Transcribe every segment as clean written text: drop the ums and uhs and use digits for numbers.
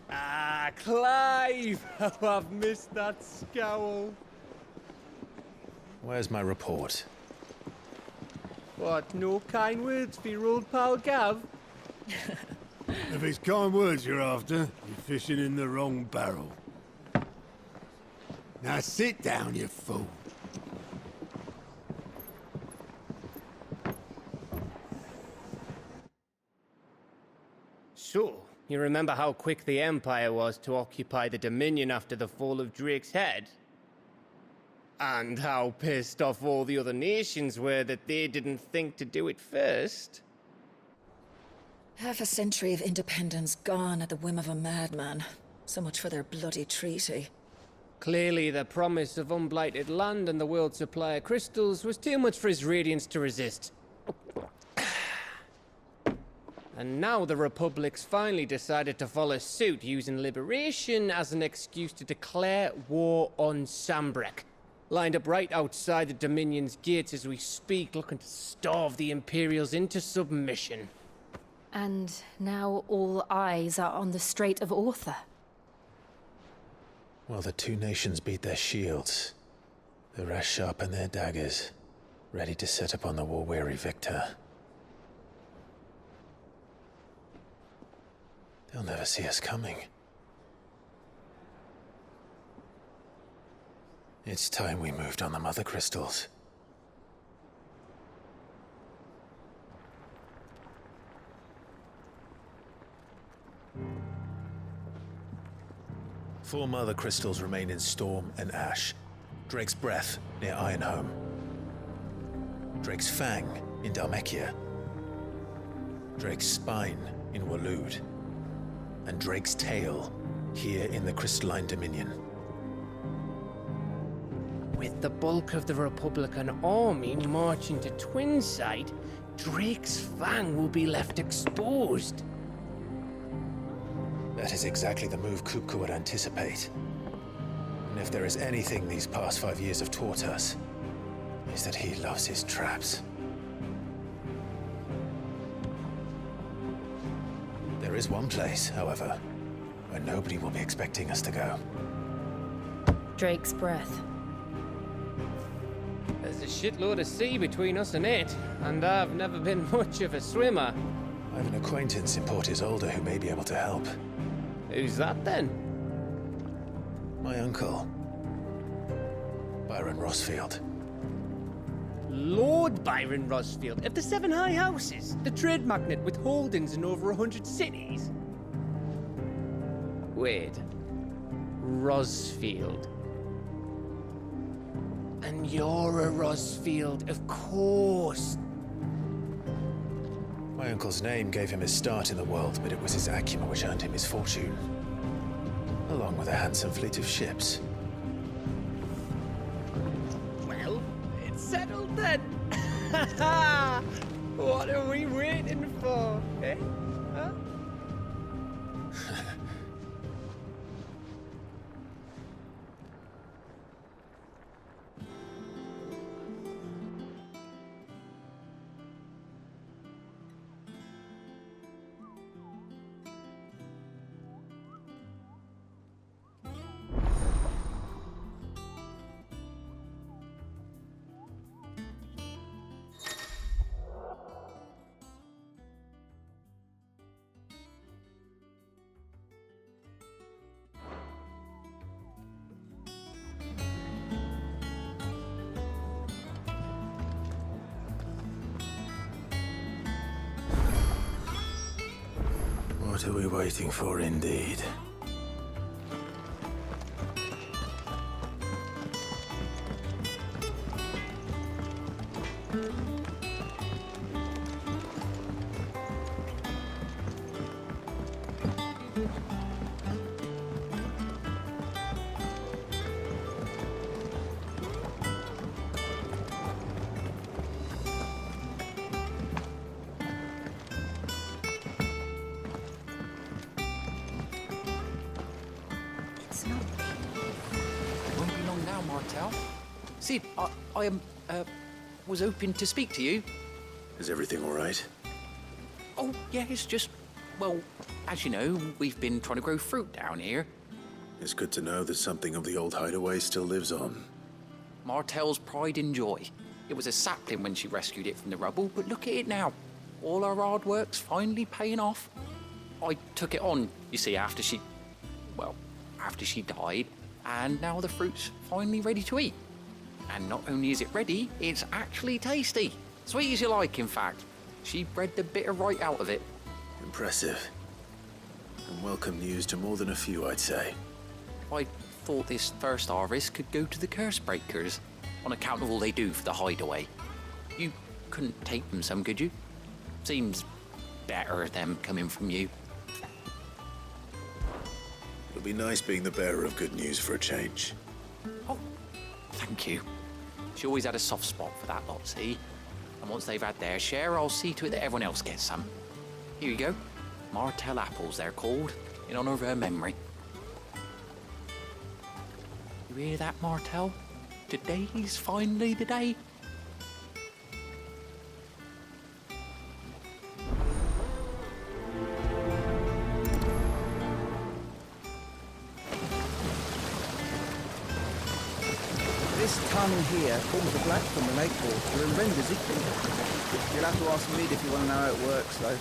Ah, Clive! How I've missed that scowl. Where's my report? What, no kind words for your old pal Gav? If it's kind words you're after, you're fishing in the wrong barrel. Now sit down, you fool. So, you remember how quick the Empire was to occupy the Dominion after the fall of Drake's head? And how pissed off all the other nations were that they didn't think to do it first? Half a century of independence gone at the whim of a madman. So much for their bloody treaty. Clearly, the promise of unblighted land and the world's supply of crystals was too much for his radiance to resist. And now the Republic's finally decided to follow suit, using liberation as an excuse to declare war on Sambrek. Lined up right outside the Dominion's gates as we speak, looking to starve the Imperials into submission. And now all eyes are on the Strait of Author. Well, the two nations beat their shields. The rest sharpen their daggers, ready to set upon the war-weary victor. They'll never see us coming. It's time we moved on the Mother Crystals. Four Mother Crystals remain in Storm and Ash. Drake's Breath near Ironhome. Drake's Fang in Dhalmekia. Drake's Spine in Waloed. And Drake's Tail here in the Crystalline Dominion. With the bulk of the Republican army marching to Twinside, Drake's Fang will be left exposed. That is exactly the move Kupka would anticipate. And if there is anything these past 5 years have taught us, is that he loves his traps. There is one place, however, where nobody will be expecting us to go. Drake's Breath. There's a shitload of sea between us and it, and I've never been much of a swimmer. I have an acquaintance in Port Isolde who may be able to help. Who's that then? My uncle, Byron Rossfield. Lord Byron Rosfield of the Seven High Houses, the trade magnate with holdings in over 100 cities. Wait, Rosfield. And you're a Rosfield, of course. My uncle's name gave him his start in the world, but it was his acumen which earned him his fortune, along with a handsome fleet of ships. Well, it's settled then. What are we waiting for, eh? Huh? What are we waiting for, indeed? Sid, I was hoping to speak to you. Is everything all right? Oh, yeah, it's just Well, as you know, we've been trying to grow fruit down here. It's good to know that something of the old hideaway still lives on. Martel's pride and joy. It was a sapling when she rescued it from the rubble, but look at it now. All our hard work's finally paying off. I took it on, you see, after she died, and now the fruit's finally ready to eat. And not only is it ready, it's actually tasty. Sweet as you like, in fact. She bred the bitter right out of it. Impressive. And welcome news to more than a few, I'd say. I thought this first harvest could go to the curse breakers, on account of all they do for the hideaway. You couldn't take them some, could you? Seems better them coming from you. It'll be nice being the bearer of good news for a change. Oh, thank you. She always had a soft spot for that lot, see? And once they've had their share, I'll see to it that everyone else gets some. Here you go. Martel apples, they're called, in honor of her memory. You hear that, Martel? Today's finally the day. This tunnel here forms the black from the lake water and renders it clear. You'll have to ask Mid if you want to know how it works, though.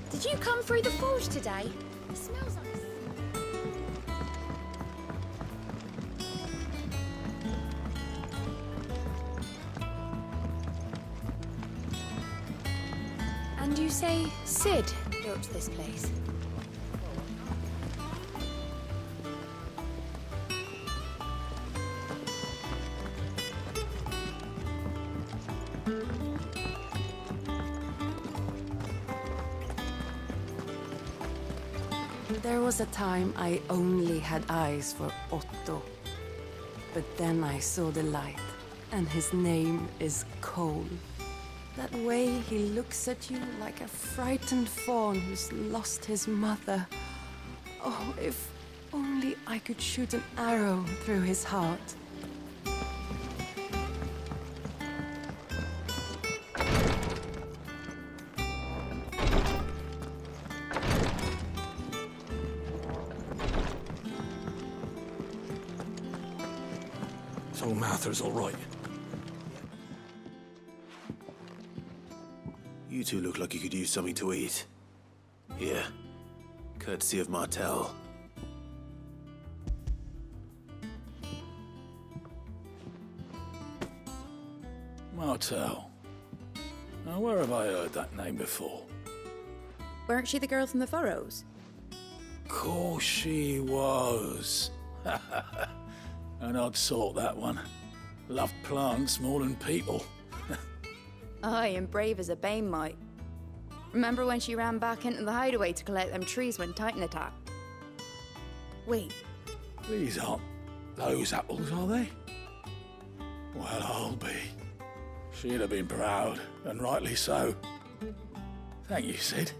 Did you come through the forge today? It smells nice. And you say Sid built this place? There was a time I only had eyes for Otto. But then I saw the light, and his name is Cole. That way he looks at you like a frightened fawn who's lost his mother. Oh, if only I could shoot an arrow through his heart. So Mather's all right. You two look like you could use something to eat. Here, courtesy of Martel. Martel. Now, where have I heard that name before? Weren't she the girl from the furrows? Course she was. An odd sort, that one. Loved plants more than people. Aye, and brave as a bane might. Remember when she ran back into the hideaway to collect them trees when Titan attacked? Wait, These aren't those apples, are they? Well, I'll be. She'd have been proud, and rightly so. Thank you, Sid.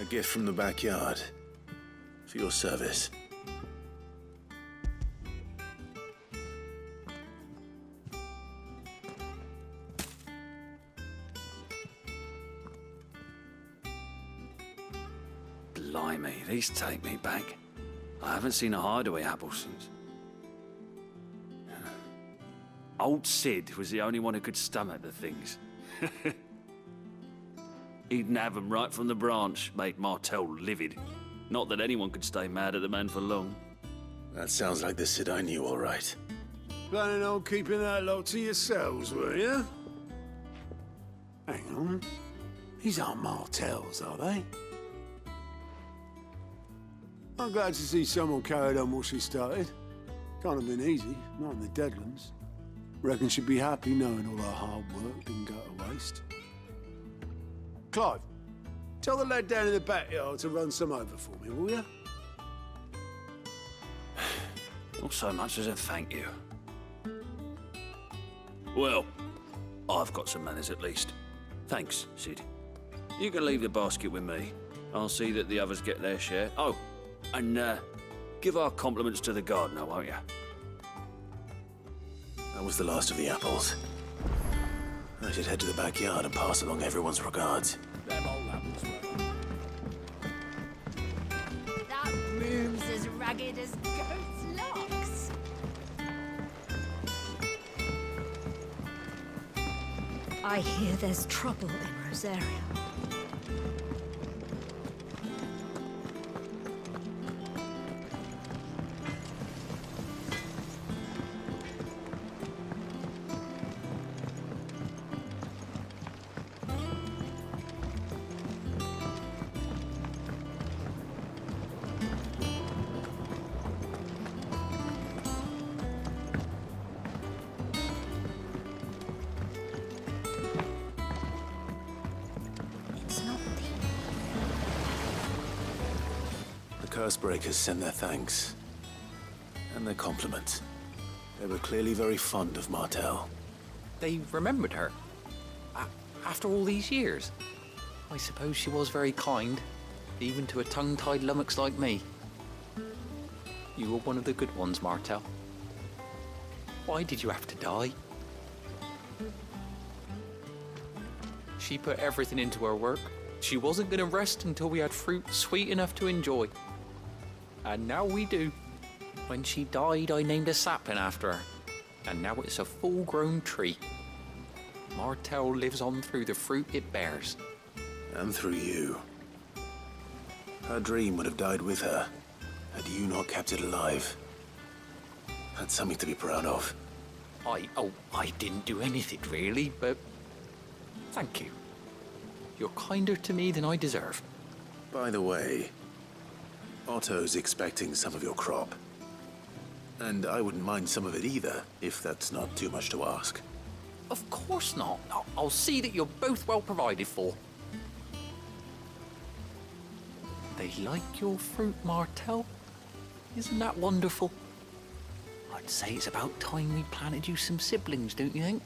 A gift from the backyard. For your service. Blimey, these take me back. I haven't seen a hideaway apple since. Old Sid was the only one who could stomach the things. He'd nab 'em right from the branch, make Martel livid. Not that anyone could stay mad at the man for long. That sounds like the Sid I knew, all right. Planning on keeping that lot to yourselves, were you? Hang on. These aren't Martels, are they? I'm glad to see someone carried on what she started. Can't have been easy, not in the Deadlands. Reckon she'd be happy knowing all her hard work didn't go to waste. Clive, Tell the lad down in the backyard to run some over for me, will you? Not so much as a thank you. Well, I've got some manners at least. Thanks, Sid. You can leave the basket with me. I'll see that the others get their share. Oh, and give our compliments to the gardener, won't you? That was the last of the apples. I should head to the backyard and pass along everyone's regards. Them old apples were. That room's as ragged as goat's locks. I hear there's trouble in Rosaria. Cursebreakers send their thanks. And their compliments. They were clearly very fond of Martel. They remembered her. After all these years. I suppose she was very kind, even to a tongue-tied lummox like me. You were one of the good ones, Martel. Why did you have to die? She put everything into her work. She wasn't going to rest until we had fruit sweet enough to enjoy. And now we do. When she died, I named a sapling after her. And now it's a full-grown tree. Martel lives on through the fruit it bears. And through you. Her dream would have died with her, had you not kept it alive. That's something to be proud of. I didn't do anything really, but thank you. You're kinder to me than I deserve. By the way, Otto's expecting some of your crop. And I wouldn't mind some of it either, if that's not too much to ask. Of course not. I'll see that you're both well provided for. They like your fruit, Martel. Isn't that wonderful? I'd say it's about time we planted you some siblings, don't you think?